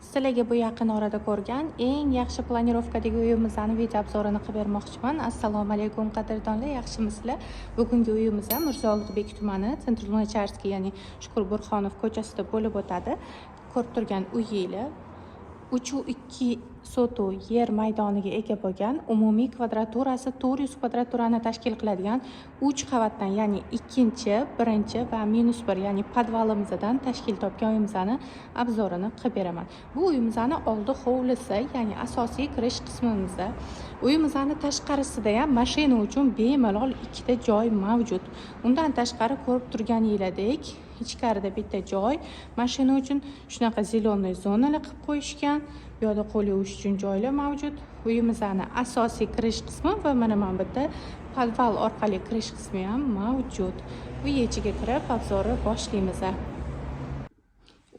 Sizlarga bu yaqin orada ko'rgan eng yaxshi planirovkadagi uyimizni video obzorini qilib bermoqchiman. Assalomu alaykum qadrdonlar, yaxshimisizlar? Bugungi uyimiz Mirzo Ulug'bek tumani, Centralnocharskiy, ya'ni Shukur Burxonov ko'chasida bo'lib o'tadi. Ko'rib turgan uyinglar 3,2 sotuv yer maydoniga ega bo'lgan, umumiy kvadraturasi 400 kvadraturani tashkil qiladigan 3 qavatdan, ya'ni ikkinchi, birinchi va -1, ya'ni podvalimizdan tashkil topgan uyimizni obzorini qilib beraman. Bu uyimizni oldi hovlisi, ya'ni asosiy kirish qismimizda. Uyimizni tashqarisida ham mashina uchun bemalol ikkita joy mavjud. Undan tashqari ko'rib turganingizdek, ichkarida bitta joy, mashina uchun shunaqa zelenoy zonalar qilib qo'yishgan. Bu yerda qo'l yuvish uchun joylar mavjud. Uyimizning asosiy kirish qismi va mana bu yerda podval orqali kirish qismi ham mavjud. Uy ichiga kirib obzorni boshlaymiz.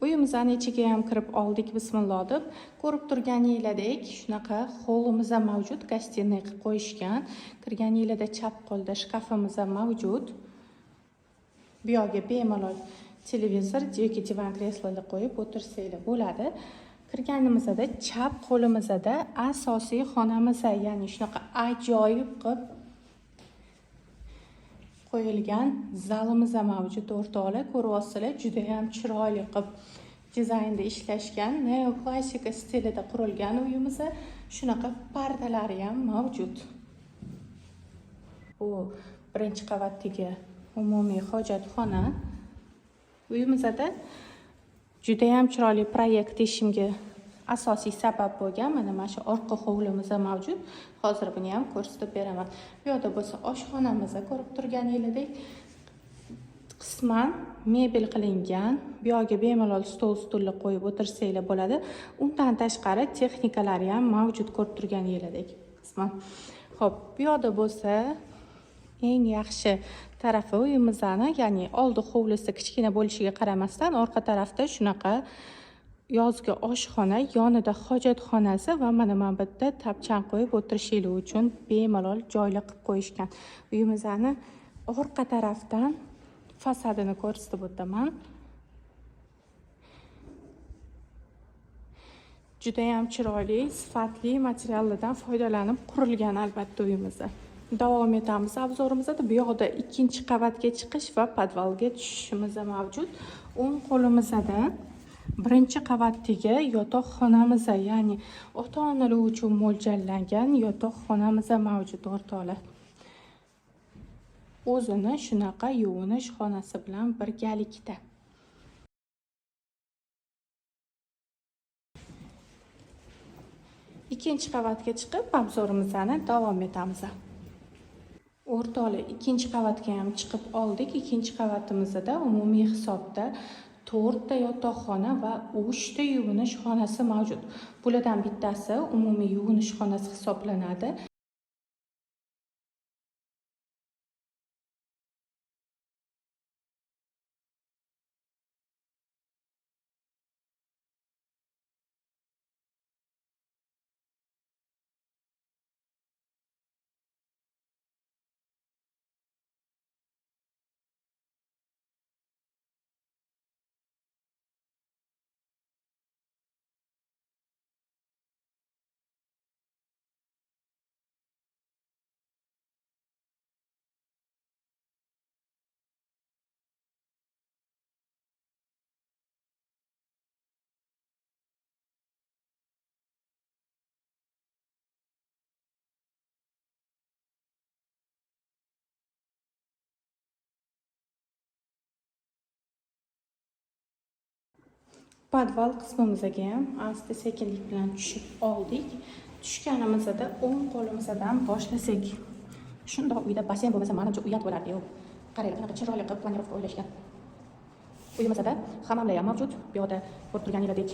Uyimizning ichiga ham kirib oldik, bismillah deb. Ko'rib turganingizdek, shunaqa hovlimiz ham mavjud, gostinniy qilib qo'yishgan. Kirganingizda chap qo'lda shkafimiz ham mavjud. Bu yerga bemalol televizor yoki divan kreslolar qo'yib o'tirsanglar bo'ladi. Kirganimizda chap qo'limizda asosiy xonamiz, ya'ni shunaqa ajoyib qilib qo'yilgan zalimiz ham mavjud. O'rtoqlar, ko'ryapsizlar, juda ham chiroyli qilib dizaynda ishlashgan, neoklassika stilida qurilgan uyimiz. Shunaqa pardalari ham mavjud. Bu birinchi qavatdagi umumiy hojatxona. Uyimizda juda ham chiroyli proyekt ishimga asosiy sabab bo'lgan mana shu orqa hovlimiz mavjud. Hozir buni ham ko'rsatib beraman. Bu yerda bo'lsa oshxonamiz, ko'rib turganingizdek, qisman mebel qilingan. Bu yerga bemalol stol-stullar qo'yib o'tirsanglar bo'ladi. Undan tashqari texnikalari ham mavjud, ko'rib turganingizdek. Qisman. Xo'p, bu yerda bo'lsa eng yaxshi tarafi uyimizni, ya'ni oldi hovlisi kichkina bo'lishiga qaramasdan, orqa tarafda shunaqa yozgi oshxona, yonida hojatxonasi va mana bu yerda tapchan qo'yib o'tirishingiz uchun bemalol joylar qilib qo'yishgan. Uyimizni orqa tarafdan fasadini ko'rsatib o'taman. Juda ham chiroyli, sifatli materiallardan foydalanib qurilgan albatta uyimiz. Davom etamiz obzorimizda. Bu yoqda ikkinchi qavatga chiqish va podvalga tushishimiz mavjud. O'ng qo'limizda birinchi qavatdagi yotoqxonamiz, ya'ni ota-onalar uchun mo'ljallangan yotoqxonamiz mavjud, o'rtoqlar. O'zini shunaqa yuvinish xonasi bilan birgalikda. Ikkinchi qavatga chiqib obzorimizni davom etamiz. O'rtoqlar, ikkinchi qavatga ham chiqib oldik. Ikkinchi qavatimizda umumiy hisobda 4 ta yotoqxona va 3 ta yuvinish xonasi mavjud. Bulardan bittasi umumiy yuvinish xonasi hisoblanadi. Podval qismimizga ham asta sekinlik bilan tushib oldik. Tushganimizda o'ng qo'limizdan boshlasak, shundoq uyda basen bo'lmasa, menimcha uyat bo'lardi. Qarang, qanaqa chiroyli qilib planirovka o'ylashgan. Uyimizda hammomlar ham mavjud. Bu yerda ko'rib turganingizdek,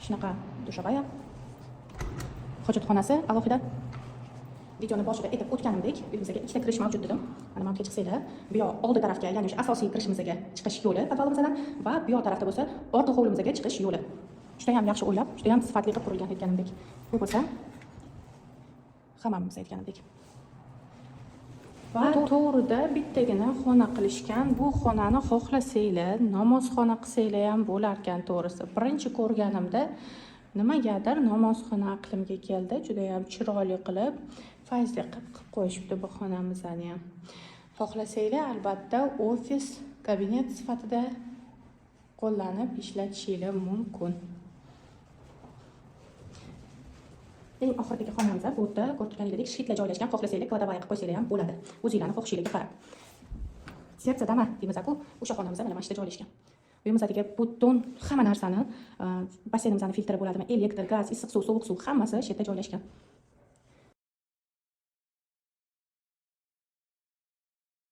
shunaqa dushabaya, hojatxonasi alohida. Videoni boshida aytib o'tganimdek, uyimizga ikkita kirish mavjud dedim. Mana bu yerga chiqsanglar, bu yoq oldi tarafga, ya'ni o'sha asosiy kirishimizga chiqish yo'li podvalimizdan va bu yoq tarafda bo'lsa orqa hovlimizga chiqish yo'li. Juda ham yaxshi o'ylab, juda ham sifatli qilib qurilgan aytganimdek. Bu bo'lsa hammamiz aytganimdek. Va to'g'rida bittagina xona qilishgan. Bu xonani xohlasanglar namozxona qilsanglar ham bo'lar ekan, to'g'risi. Birinchi ko'rganimda nimagadir namozxona aqlimga keldi. Juda ham chiroyli qilib, fayzli qilib qo'yishibdi bu xonamizni ham. Xohlasanglar, albatta, ofis, kabinet sifatida qo'llanib ishlatishingiz mumkin. Eng oxiridagi xonamiz bu yerda ko'rib turganingizdek shitlar joylashgan. Xohlasanglar kladovaya qilib qo'ysanglar ham bo'ladi. O'zingizlarning xohishingizga qarab. Sertsadama deymiz-ku, o'sha xonamiz mana shunday joylashgan. Uyimizdagi butun hamma narsani, basseynimizni filtri bo'ladimi, elektr, gaz, issiq suv, sovuq suv hammasi shu yerda joylashgan.